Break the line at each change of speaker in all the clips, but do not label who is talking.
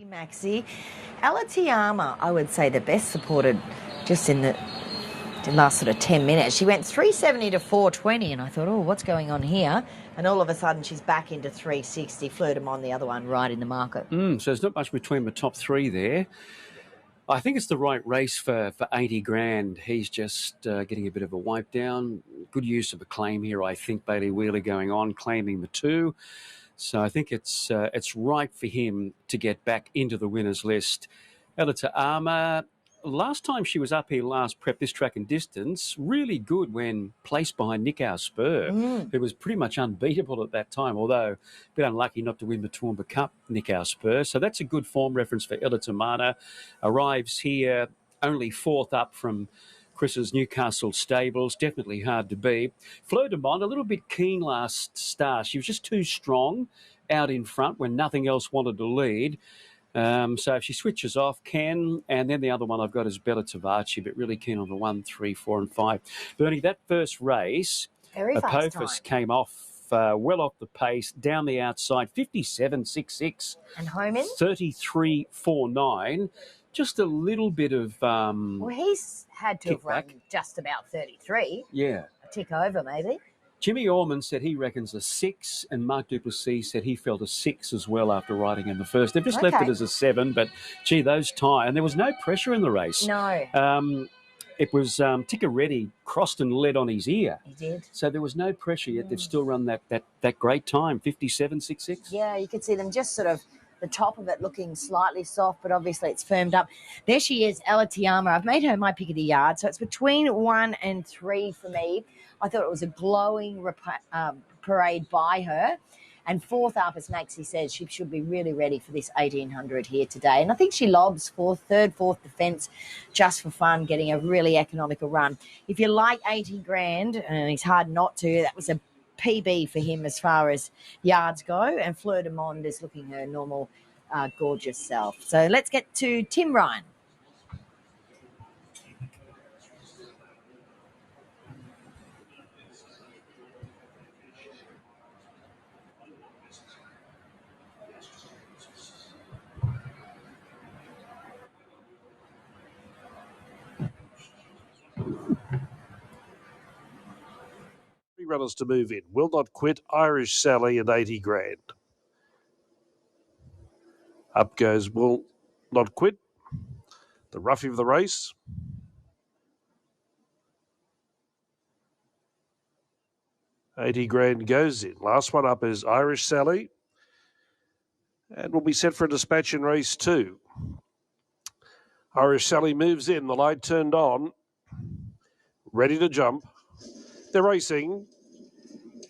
Maxi. Alatiama, I would say the best supported just in the last sort of 10 minutes. She went 370 to 420 and I thought, oh, what's going on here? And all of a sudden she's back into 360. Flew them on the other one right in the market.
So there's not much between the top three there. I think it's the right race for 80 grand. He's just getting a bit of a wipe down. Good use of a claim here, I think. Bailey Wheeler going on, claiming the 2. So I think it's right for him to get back into the winners list. Elita Armour, last time she was up here last prep this track and distance, really good when placed behind Nick Spur, who was pretty much unbeatable at that time, although a bit unlucky not to win the Toowoomba Cup, Nick Spur. So that's a good form reference for Elita Armour. Arrives here only 4th up from Chris's Newcastle stables. Definitely hard to beat. Fleur de Monde, a little bit keen last start. She was just too strong out in front when nothing else wanted to lead. So if she switches off, can. And then the other one I've got is Bella Tavaci, but really keen on the 1, 3, 4 and 5. Bernie, that first race, Apophis came off well off the pace, down the outside, 57.66.
And home in?
33.49. Just a little bit of
well, he's had to have run
back.
Just about 33.
Yeah.
A tick over, maybe.
Jimmy Orman said he reckons a 6, and Mark Duplessis said he felt a 6 as well after riding in the first. They've just left it as a 7, but, gee, those tie. And there was no pressure in the race.
No.
It was Tickeretti crossed and led on his ear.
He did.
So there was no pressure, yet they've still run that great time, 57.66.
Yeah, you could see them just sort of the top of it looking slightly soft, but obviously it's firmed up. There she is, Alatiama. I've made her my pick of the yard, so it's between 1 and 3 for me. I thought it was a glowing parade by her. And 4th up, as Maxie says, she should be really ready for this 1800 here today. And I think she lobs 3rd, 4th defence just for fun, getting a really economical run. If you like 80 grand, and it's hard not to, that was a PB for him as far as yards go. And Fleur de Monde is looking her normal, gorgeous self. So let's get to Tim Ryan.
Runners to move in. Will Not Quit, Irish Sally and 80 grand. Up goes Will Not Quit, the roughie of the race. $80 grand goes in. Last one up is Irish Sally. And will be set for a dispatch in race 2. Irish Sally moves in. The light turned on. Ready to jump. They're racing.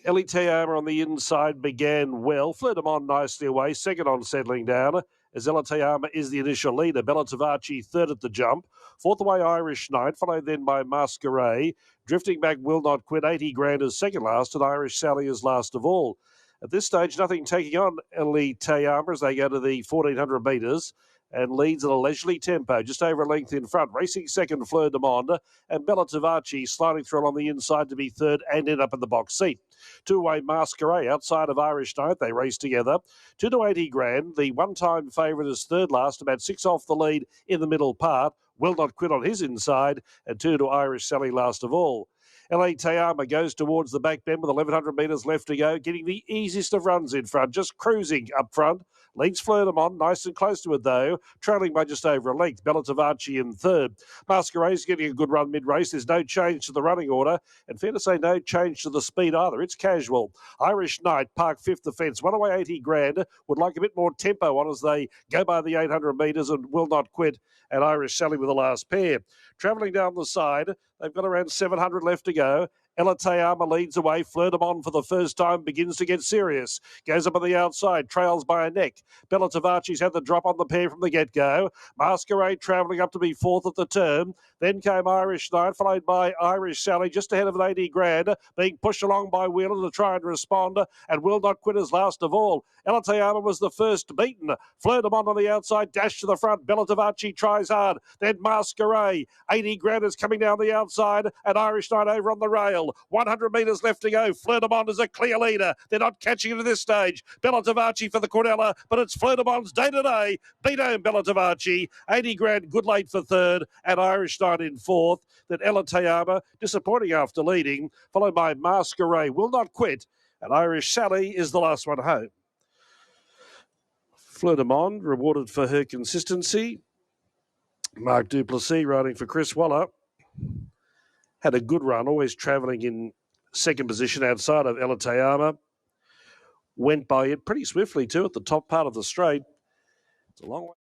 Elite Armour on the inside began well. Fleur de Monde nicely away. Second on settling down. As Elite Armour is the initial leader. Bella Tavaci 3rd at the jump. 4th away Irish Knight, followed then by Masquerade. Drifting back Will Not Quit. 80 grand as second last, and Irish Sally is last of all. At this stage, nothing taking on Elite Armour as they go to the 1400 metres. And leads at a leisurely tempo, just over a length in front. Racing second, Fleur de Monde, and Bella Tavaci sliding through on the inside to be 3rd and end up in the box seat. 2-away Masquerade outside of Irish Knight. They race together. 2 to 80 grand. The one-time favourite is 3rd last, about 6 off the lead in the middle part. Will Not Quit on his inside, and 2 to Irish Sally last of all. LA Tayama goes towards the back bend with 1,100 metres left to go, getting the easiest of runs in front, just cruising up front. Leads Fleur de Monde, nice and close to it though, trailing by just over a length. Bella Tavaci in 3rd. Masquerade's getting a good run mid-race. There's no change to the running order, and fair to say no change to the speed either. It's casual. Irish Knight, park 5th defence, 1 away 80 grand, would like a bit more tempo on as they go by the 800 metres and Will Not Quit, and Irish Sally with the last pair. Travelling down the side, they've got around 700 left to go. Elite Armour leads away. Fleur de Monde for the first time begins to get serious. Goes up on the outside, trails by a neck. Bella Tavaci's had the drop on the pair from the get-go. Masquerade travelling up to be 4th at the turn. Then came Irish Knight, followed by Irish Sally, just ahead of an 80 grand, being pushed along by Wheeler to try and respond, and Will Not Quit as last of all. Elite Armour was the first beaten. Fleur de Monde on the outside, dash to the front. Bella Tavaci tries hard. Then Masquerade. 80 grand is coming down the outside, and Irish Knight over on the rail. well. 100 metres left to go. Fleur-de-Monde is a clear leader. They're not catching it at this stage. Bella Tavaci for the Cornella, but it's Fleur-de-Monde's day to day. Beat home Bella Tavaci. 80 grand, good late for third, and Irish Knight in fourth. Then Ella Tayama, disappointing after leading, followed by Masquerade, Will Not Quit, and Irish Sally is the last one home. Fleur-de-Monde rewarded for her consistency. Mark Duplessis riding for Chris Waller. Had a good run, always travelling in second position outside of Ella Tayama. Went by it pretty swiftly too at the top part of the straight. It's a long way.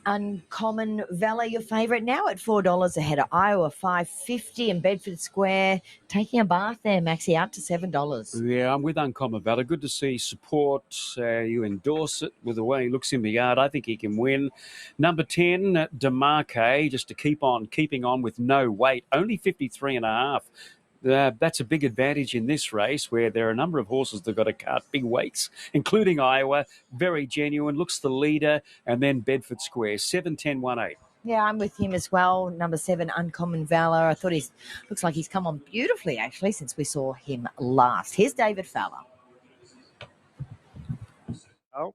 Uncommon Valor, your favourite, now at $4 ahead of Iowa, $5.50, and Bedford Square taking a bath there, Maxie, out to $7.
Yeah, I'm with Uncommon Valor. Good to see support. You endorse it with the way he looks in the yard. I think he can win. Number 10, Demarque, just to keeping on with no weight, only 53.5. That's a big advantage in this race where there are a number of horses that got to cut big weights, including Iowa. Very genuine, looks the leader, and then Bedford Square, 7-10-1-8.
Yeah, I'm with him as well. Number 7, Uncommon Valor. I thought looks like he's come on beautifully, actually, since we saw him last. Here's David Fowler.
Oh.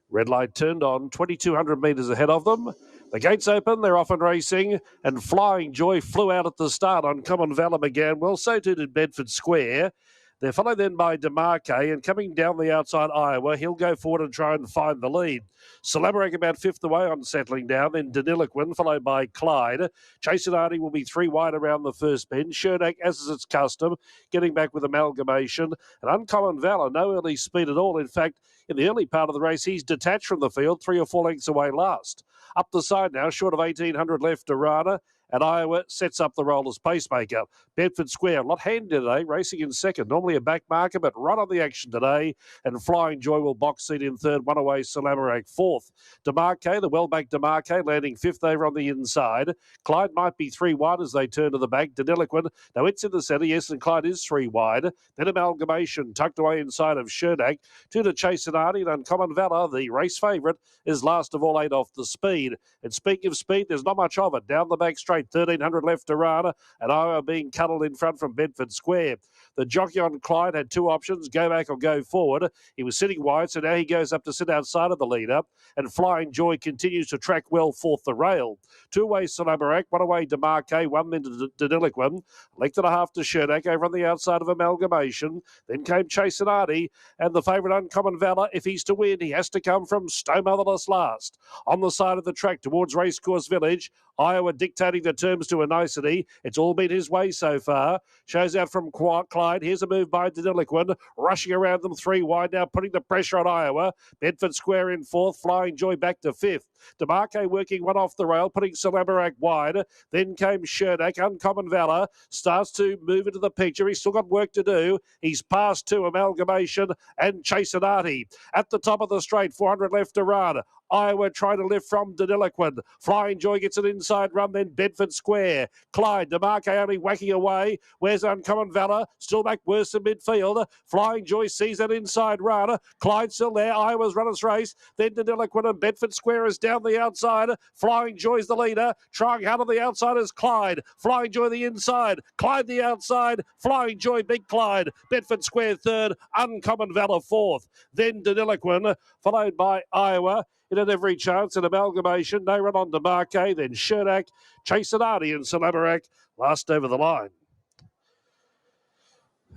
Red light turned on, 2,200 metres ahead of them. The gates open, they're off and racing, and Flying Joy flew out at the start. Uncommon Valor began well, so too did Bedford Square. They're followed then by DeMarque, and coming down the outside Iowa, he'll go forward and try and find the lead. Salamarek about fifth away on settling down, then Deniliquin, followed by Clyde. Chasenati will be 3 wide around the first bend. Sherdak, as is its custom, getting back with Amalgamation. And Uncommon Valor, no early speed at all. In fact, in the early part of the race, he's detached from the field, 3 or 4 lengths away last. Up the side now, short of 1800 left, Arana. And Iowa sets up the role as pacemaker. Bedford Square, a lot handy today, racing in second. Normally a back marker, but right on the action today. And Flying Joy will box seat in third, one away, Salamarak fourth. DeMarque, the well-backed DeMarque, landing fifth over on the inside. Clyde might be 3 wide as they turn to the back. Deniliquin, now it's in the centre, yes, and Clyde is 3 wide. Then Amalgamation, tucked away inside of Sherdak. 2 to Chasenati and Uncommon Valor, the race favourite, is last of all 8 off the speed. And speaking of speed, there's not much of it. Down the back straight, 1300 left to Rana, and Iowa being cuddled in front from Bedford Square. The jockey on Clyde had 2 options, go back or go forward. He was sitting wide, so now he goes up to sit outside of the leader. And Flying Joy continues to track well forth the rail. 2 away Salamarak, 1 away DeMarque, 1 minute to Deniliquin. Length and a half to Sherdak over on the outside of Amalgamation. Then came Chasenati, and the favourite Uncommon Valor, if he's to win, he has to come from Stow Motherless last. On the side of the track towards Racecourse Village, Iowa dictating the terms to a nicety. It's all been his way so far. Shows out from Clyde. Here's a move by Deniliquin. Rushing around them 3 wide now, putting the pressure on Iowa. Bedford Square in fourth. Flying Joy back to fifth. DeMarque working one off the rail, putting Salamarak wide. Then came Sherdak. Uncommon Valor starts to move into the picture. He's still got work to do. He's past 2, Amalgamation and Chasenati. At the top of the straight, 400 left to run. Iowa trying to lift from Deniliquin. Flying Joy gets an inside run, then Bedford Square. Clyde, DeMarque only whacking away. Where's Uncommon Valor? Still back worse in midfield. Flying Joy sees that inside run. Clyde still there. Iowa's runner's race. Then Deniliquin and Bedford Square is down the outside. Flying Joy's the leader. Trying hard on the outside is Clyde. Flying Joy the inside. Clyde the outside. Flying Joy, Big Clyde. Bedford Square third. Uncommon Valor fourth. Then Deniliquin, followed by Iowa. It had every chance, an Amalgamation. No run on DeMarque, then Sherdak, Chasenati and Salamarak last over the line.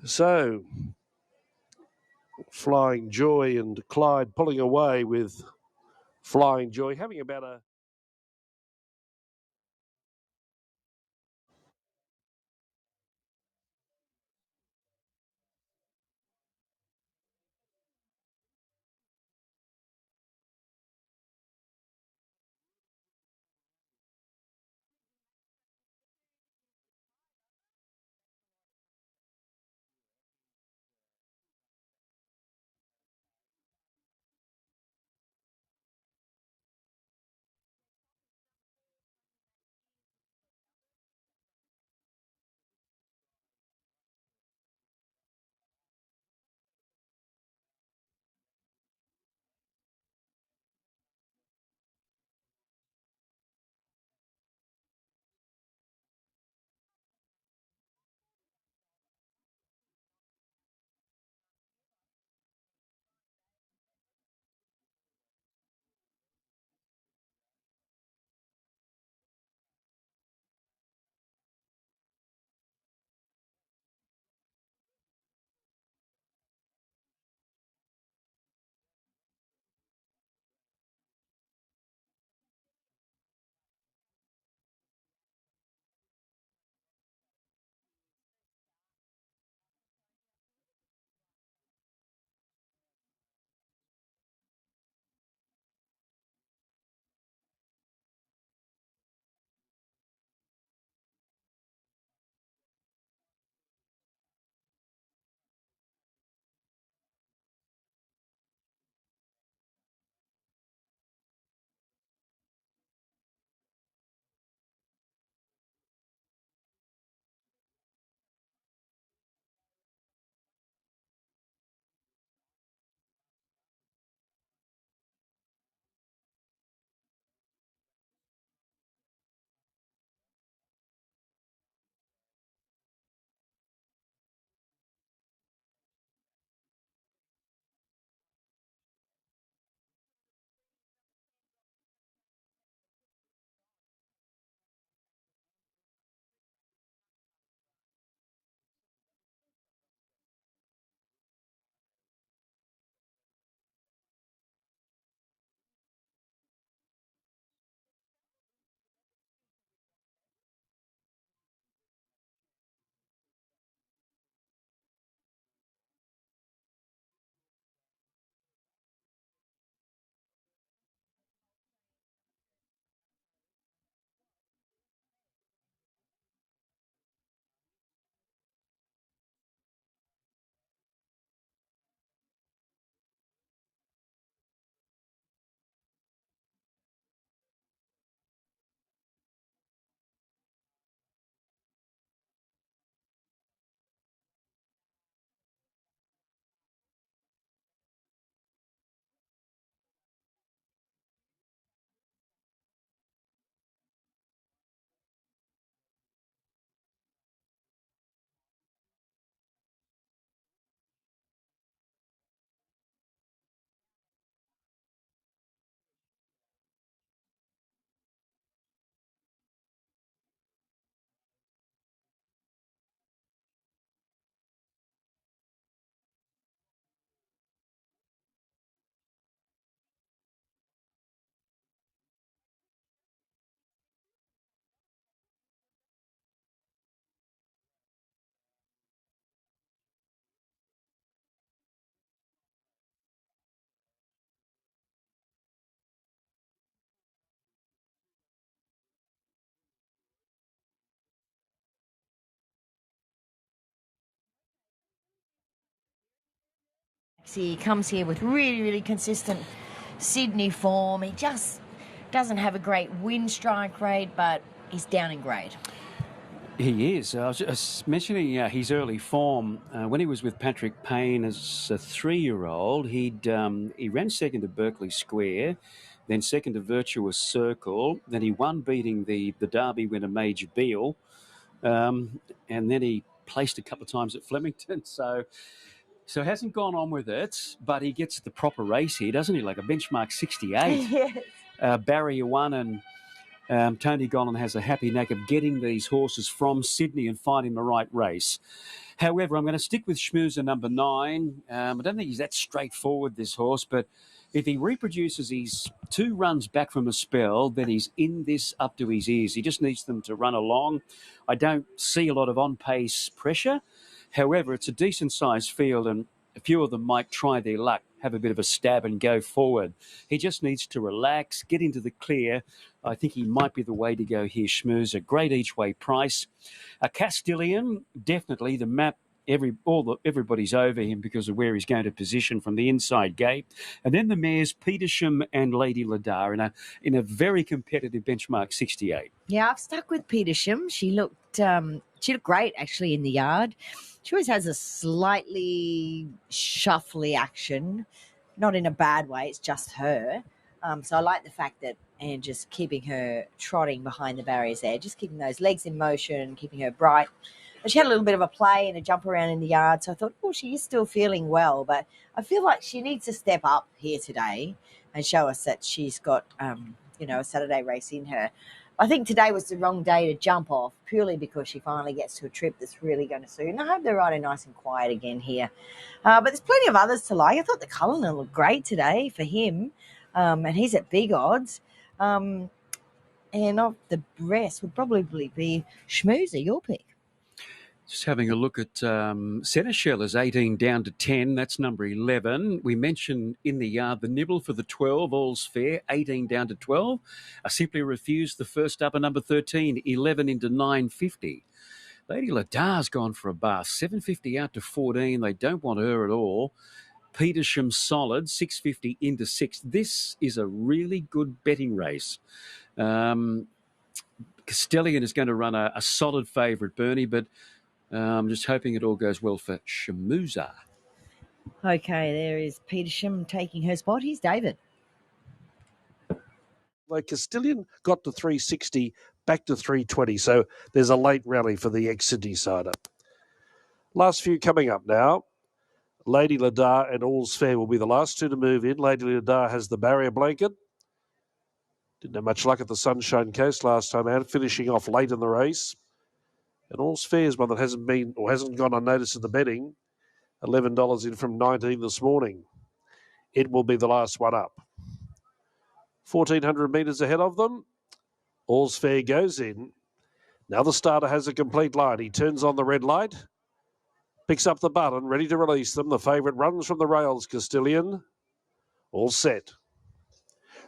So, Flying Joy and Clyde pulling away with Flying Joy, having about a
He comes here with really, really consistent Sydney form. He just doesn't have a great win strike rate, but he's down in grade.
He is. I was just mentioning his early form. When he was with Patrick Payne as a 3-year-old, he ran second to Berkeley Square, then second to Virtuous Circle. Then he won beating the Derby winner Major Beale. And then he placed a couple of times at Flemington. So hasn't gone on with it, but he gets the proper race here, doesn't he? Like a benchmark 68.
Yes.
Barrier 1 and Tony Gollan has a happy knack of getting these horses from Sydney and finding the right race. However, I'm going to stick with Schmoozer number 9. I don't think he's that straightforward, this horse, but if he reproduces his 2 runs back from a spell, then he's in this up to his ears. He just needs them to run along. I don't see a lot of on-pace pressure. However, it's a decent-sized field, and a few of them might try their luck, have a bit of a stab and go forward. He just needs to relax, get into the clear. I think he might be the way to go here, Schmoozer. Great each-way price. A Castilian, definitely the map. Everybody's over him because of where he's going to position from the inside gate. And then the mares Petersham and Lady Ladar in a very competitive benchmark 68.
Yeah, I've stuck with Petersham. She looked great actually in the yard. She always has a slightly shuffly action, not in a bad way. It's just her. So I like the fact that, and just keeping her trotting behind the barriers there, just keeping those legs in motion, keeping her bright. And she had a little bit of a play and a jump around in the yard. So I thought, oh, she is still feeling well. But I feel like she needs to step up here today and show us that she's got, a Saturday race in her. I think today was the wrong day to jump off, purely because she finally gets to a trip that's really going to suit. And I hope they're riding nice and quiet again here. But there's plenty of others to like. I thought the Cullinan looked great today for him. And he's at big odds. And of the rest would probably be Schmoozer, your pick.
Just having a look at Seneschal is 18 down to 10. That's number 11. We mentioned in the yard the nibble for the 12, all's fair, 18 down to 12. I simply refused the first up at number 13, 11 into 950. Lady Ladar's gone for a bath, 750 out to 14. They don't want her at all. Petersham solid, 650 into 6. This is a really good betting race. Castellian is going to run a solid favourite, Bernie, but I'm just hoping it all goes well for Schmoozer.
Okay, there is Petersham taking her spot. Here's David.
Like Castellian got to 360, back to 320. So there's a late rally for the ex-Sydney sider. Last few coming up now. Lady Ladar and All's Fair will be the last 2 to move in. Lady Ladar has the barrier blanket. Didn't have much luck at the Sunshine Coast last time out, finishing off late in the race. And All's Fair is one that hasn't gone unnoticed in the betting. $11 in from 19 this morning. It will be the last one up. 1,400 metres ahead of them. All's Fair goes in. Now the starter has a complete line. He turns on the red light, picks up the button, ready to release them. The favourite runs from the rails, Castellian. All set.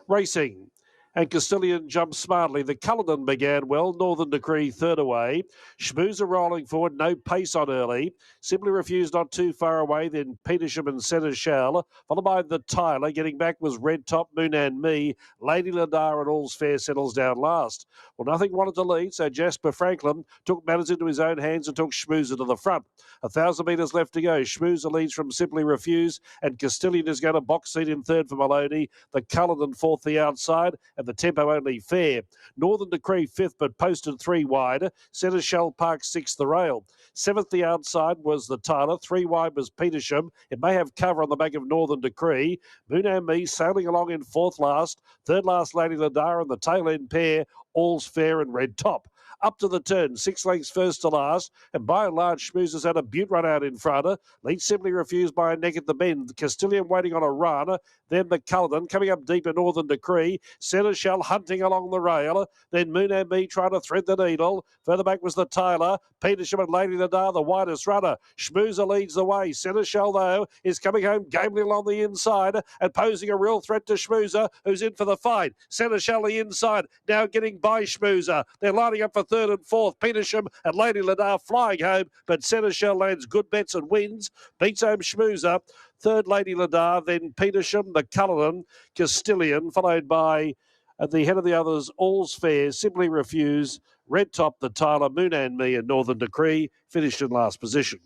Racing. And Castellian jumps smartly. The Cullinan began well. Northern Decree third away. Schmoozer rolling forward. No pace on early. Simply Refused not too far away. Then Petersham and Seneschal. Followed by the Tyler. Getting back was Red Top, Moon and Me. Lady Ladar and All's Fair settles down last. Well, nothing wanted to lead, so Jasper Franklin took matters into his own hands and took Schmoozer to the front. 1,000 metres left to go. Schmoozer leads from Simply Refuse, and Castellian is going to box seat in third for Maloney. The Cullinan fourth the outside, and the tempo only fair. Northern Decree fifth, but posted 3 wide. Seneschal Park sixth the rail. Seventh the outside was the Tyler. 3 wide was Petersham. It may have cover on the back of Northern Decree. Moon and Me sailing along in fourth last. Third last Lady Ladar and the tail end pair. All's Fair and Red Top. Up to the turn, 6 lengths first to last, and by and large, Schmoozer's had a beaut run out in front. Lead Simply Refused by a neck at the bend. Castellian waiting on a run. Then the Cullinan coming up deep in Northern Decree. Seneschal hunting along the rail. Then Moon and Me trying to thread the needle. Further back was the Tyler. Petersham and Lady Ladar, the widest runner. Schmoozer leads the way. Seneschal, though, is coming home gamely along the inside and posing a real threat to Schmoozer, who's in for the fight. Seneschal the inside, now getting by Schmoozer. They're lining up for for third and fourth. Petersham and Lady Ladar flying home, but Seneschal lands good bets and wins. Beats home Schmoozer. Third, Lady Ladar, then Petersham, the Cullinan, Castilian, followed by at the head of the others, All's Fair, Simply Refuse, Red Top, the Tyler, Moon and Me, and Northern Decree, finished in last position.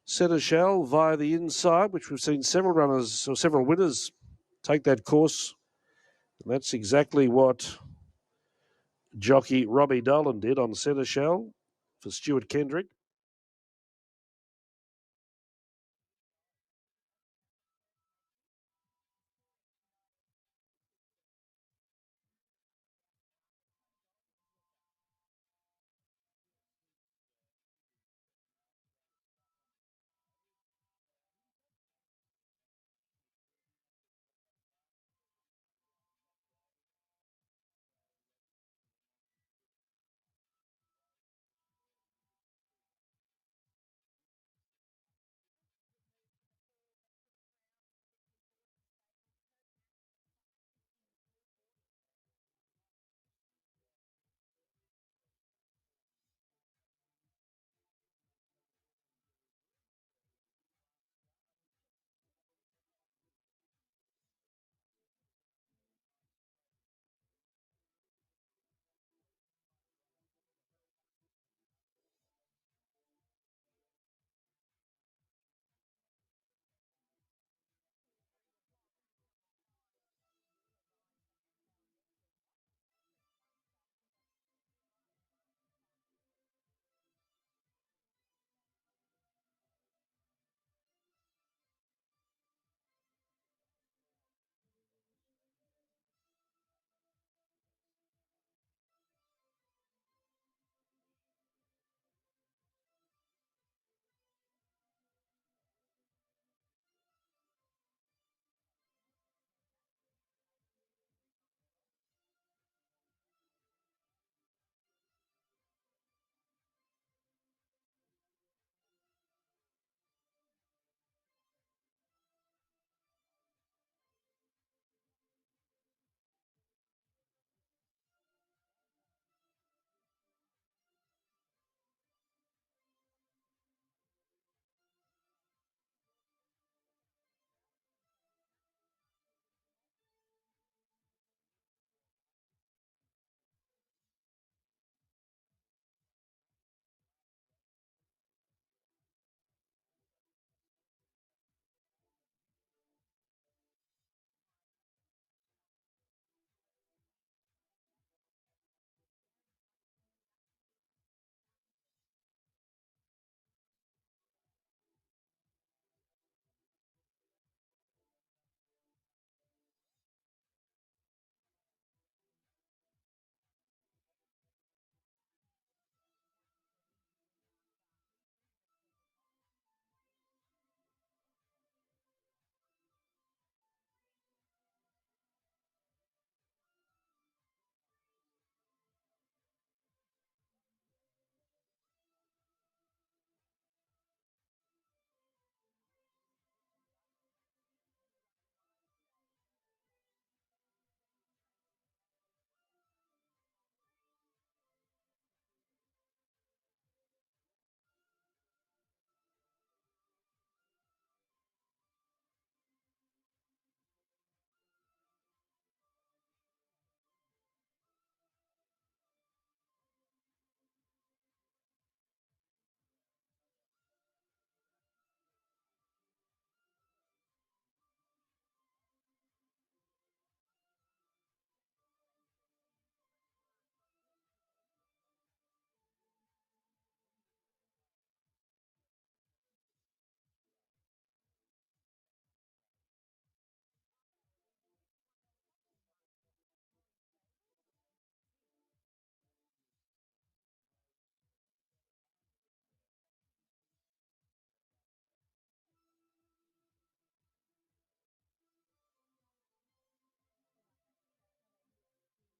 Seneschal via the inside, which we've seen several runners or several winners take that course. And that's exactly what jockey Robbie Dolan did on Seneschal for Stuart Kendrick.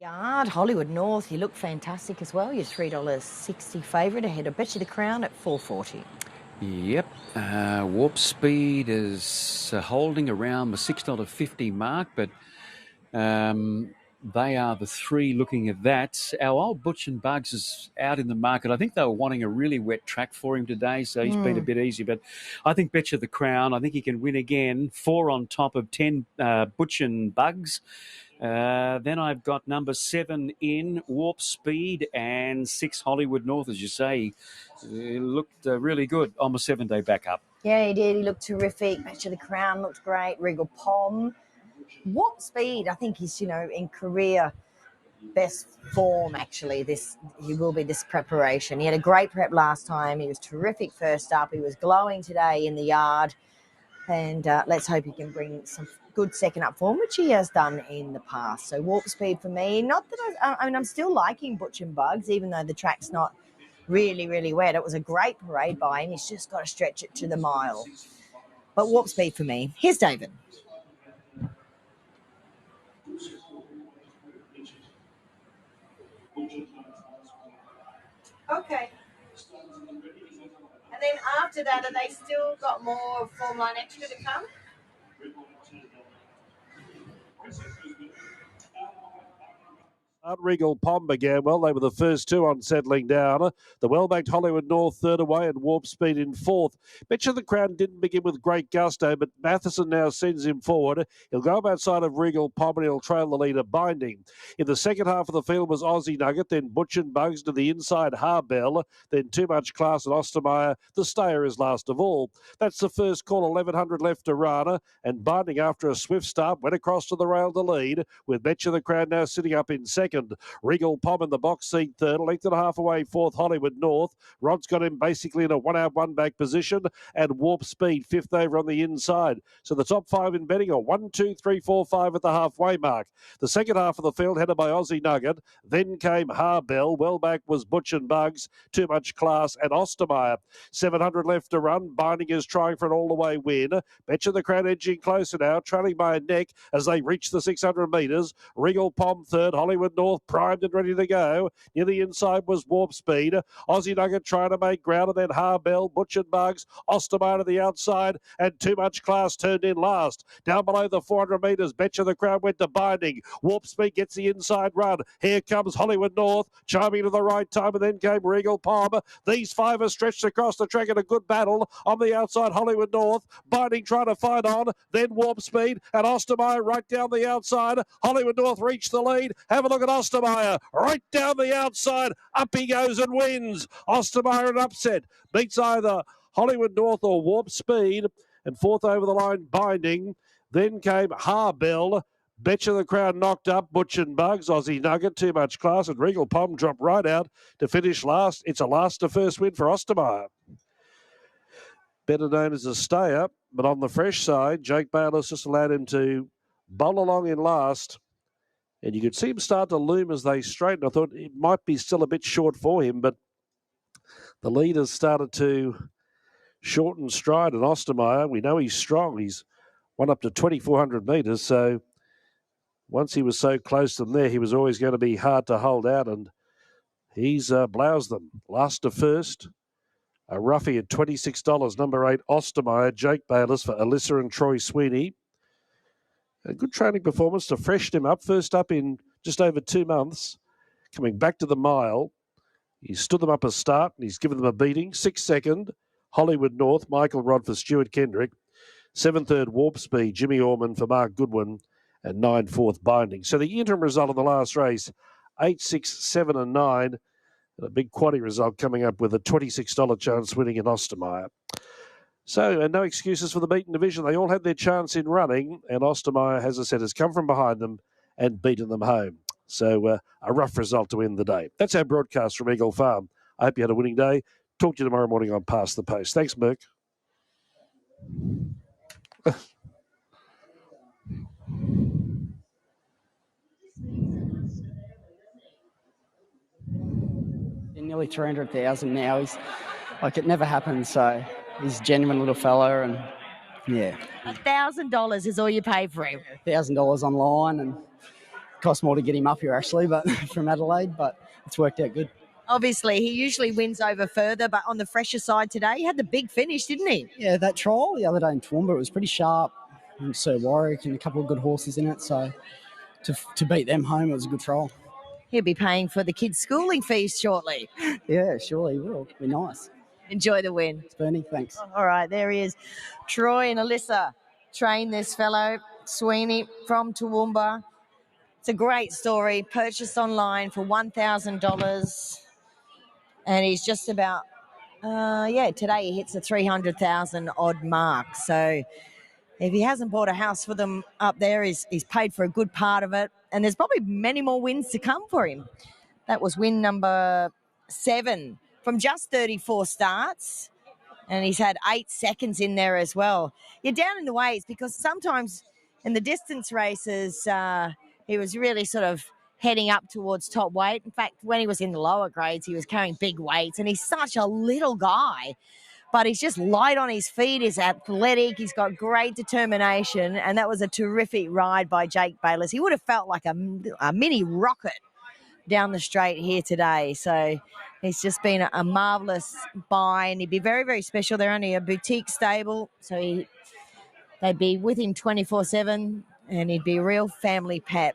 Yard, Hollywood North, you look fantastic as well. You're $3.60 favourite ahead of Bet You the Crown at $4.40.
Yep. Warp Speed is holding around the $6.50 mark, but They are the three looking at that. Our old Butch and Bugs is out in the market. I think they were wanting a really wet track for him today, so he's been a bit easy. But I think Betcha the Crown, I think he can win again. 4 on top of 10 Butch and Bugs. Then I've got number 7 in Warp Speed and 6 Hollywood North, as you say. He looked really good on the 7-day backup.
Yeah, he did. He looked terrific. Betcha the Crown looked great. Regal Pom. Warp Speed, I think he's, in career best form, actually. He will be this preparation. He had a great prep last time. He was terrific first up. He was glowing today in the yard. And let's hope he can bring some good second up form, which he has done in the past. So Warp Speed for me. Not that I'm still liking Butch and Bugs, even though the track's not really, really wet. It was a great parade by him. He's just got to stretch it to the mile. But Warp Speed for me. Here's David. Okay. And then after that, have they still got more Form Line Extra to come?
Regal Pom began well. They were the first two on settling down. The well-backed Hollywood North third away and Warp Speed in fourth. Betcha the Crown didn't begin with great gusto, but Matheson now sends him forward. He'll go up outside of Regal Pom and he'll trail the leader Binding. In the second half of the field was Aussie Nugget, then Butch and Bugs to the inside Harbell, then Too Much Class and Ostermeyer. The stayer is last of all. That's the first call, 1100 left to Rana, and Binding after a swift start went across to the rail to lead, with Betcha the Crown now sitting up in second. Regal Pom in the box seat third, length and a half away fourth Hollywood North. Rod's got him basically in a 1 out 1 back position, and Warp Speed fifth over on the inside. So the top 5 in betting are 1, 2, 3, 4, 5 at the halfway mark. The second half of the field headed by Aussie Nugget. Then came Harbell. Well back was Butch and Bugs, Too Much Class and Ostermeyer. 700 left to run. Binding is trying for an all-the-way win. Betcha the Crown edging closer now, trailing by a neck as they reach the 600 metres. Regal Pom third, Hollywood North primed and ready to go. Near the inside was Warp Speed. Aussie Nugget trying to make ground, and then Harbell, Butch and Bugs, Ostermeyer to the outside, and Too Much Class turned in last. Down below the 400 metres, Betcha the Crown went to Binding. Warp Speed gets the inside run. Here comes Hollywood North, chiming to the right time, and then came Regal Pom. These 5 are stretched across the track in a good battle. On the outside, Hollywood North, Binding trying to fight on, then Warp Speed, and Ostermeyer right down the outside. Hollywood North reached the lead. Have a look at Ostermeyer right down the outside. Up he goes and wins. Ostermeyer an upset. Beats either Hollywood North or Warp Speed. And fourth over the line, Binding. Then came Harbell. Betcha the Crown knocked up. Butch and Bugs, Aussie Nugget, Too Much Class, and Regal Pom dropped right out to finish last. It's a last to first win for Ostermeyer. Better known as a stayer, but on the fresh side, Jake Bayless just allowed him to bowl along in last. And you could see him start to loom as they straighten. I thought it might be still a bit short for him, but the leaders started to shorten stride. And Ostermeyer, we know he's strong. He's won up to 2,400 metres. So once he was so close to them there, he was always going to be hard to hold out. And he's bloused them. Last to first, a roughie at $26. Number 8, Ostermeyer, Jake Bayless for Alyssa and Troy Sweeney. A good training performance to freshen him up. First up in just over 2 months. Coming back to the mile. He stood them up a start and he's given them a beating. 6th second, Hollywood North, Michael Rod for Stuart Kendrick. 7th third, Warp Speed, Jimmy Orman for Mark Goodwin. And 9 fourth, Binding. So the interim result of the last race, 8, 6, 7 and 9. And a big quaddy result coming up with a $26 chance winning in Ostermeyer. So, and no excuses for the beaten division. They all had their chance in running, and Ostermeyer, as I said, has come from behind them and beaten them home. So, a rough result to end the day. That's our broadcast from Eagle Farm. I hope you had a winning day. Talk to you tomorrow morning on Past the Post. Thanks, Merck.
Nearly 300,000 now. He's like, it never happened. So he's a genuine little fella, and yeah.
$1,000 is all you pay for him.
$1,000 online, and it cost more to get him up here actually, but from Adelaide. But it's worked out good.
Obviously, he usually wins over further, but on the fresher side today, he had the big finish, didn't he?
Yeah, that trial the other day in Toowoomba, it was pretty sharp. And Sir Warwick and a couple of good horses in it. So to beat them home, it was a good trial.
He'll be paying for the kids' schooling fees shortly.
Yeah, surely will. Be nice.
Enjoy the win.
It's Bernie, thanks.
All right, there he is. Troy and Alyssa train this fellow, Sweeney, from Toowoomba. It's a great story. Purchased online for $1,000. And he's just about, today he hits the 300,000 odd mark. So if he hasn't bought a house for them up there, he's paid for a good part of it. And there's probably many more wins to come for him. That was win number 7 from just 34 starts. And he's had 8 seconds in there as well. You're down in the weights because sometimes in the distance races, he was really sort of heading up towards top weight. In fact, when he was in the lower grades, he was carrying big weights. And he's such a little guy, but he's just light on his feet. He's athletic. He's got great determination. And that was a terrific ride by Jake Bayless. He would have felt like a mini rocket down the straight here today. So he's just been a marvellous buy, and he'd be very, very special. They're only a boutique stable, so they'd be with him 24/7, and he'd be a real family pet.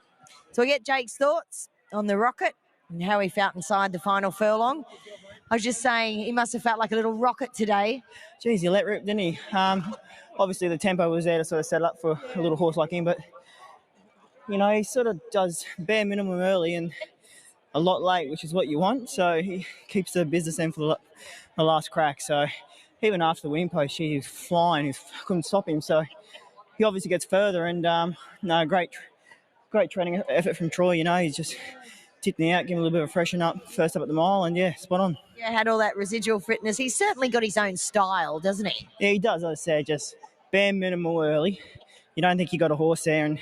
So we get Jake's thoughts on the rocket and how he felt inside the final furlong. I was just saying he must have felt like a little rocket today.
Geez, he let rip, didn't he? Obviously the tempo was there to sort of set up for a little horse like him, but, he sort of does bare minimum early and a lot late, which is what you want. So he keeps the business in for the last crack. So even after the win post, he was flying. He couldn't stop him. So he obviously gets further. And great training effort from Troy. He's just tipped me out, giving a little bit of a freshen up first up at the mile, and spot on.
Yeah, had all that residual fitness. He's certainly got his own style, doesn't he?
Yeah, he does. As I said, just bare minimal early. You don't think you got a horse there, and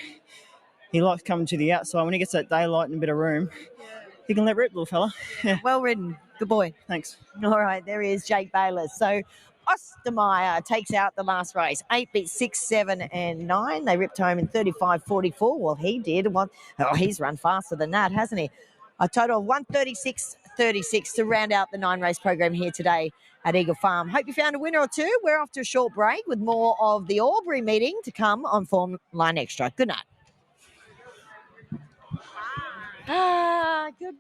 he likes coming to the outside. When he gets that daylight and a bit of room, he can let rip, little fella. Yeah.
Well ridden. Good boy.
Thanks.
All right, there he is, Jake Bayless. So Ostermeyer takes out the last race. 8 beat 6, 7, and 9. They ripped home in 35.44. Well, he did. He's run faster than that, hasn't he? A total of 136.36 to round out the 9-race program here today at Eagle Farm. Hope you found a winner or two. We're off to a short break with more of the Albury meeting to come on Form Line Extra. Good night. Good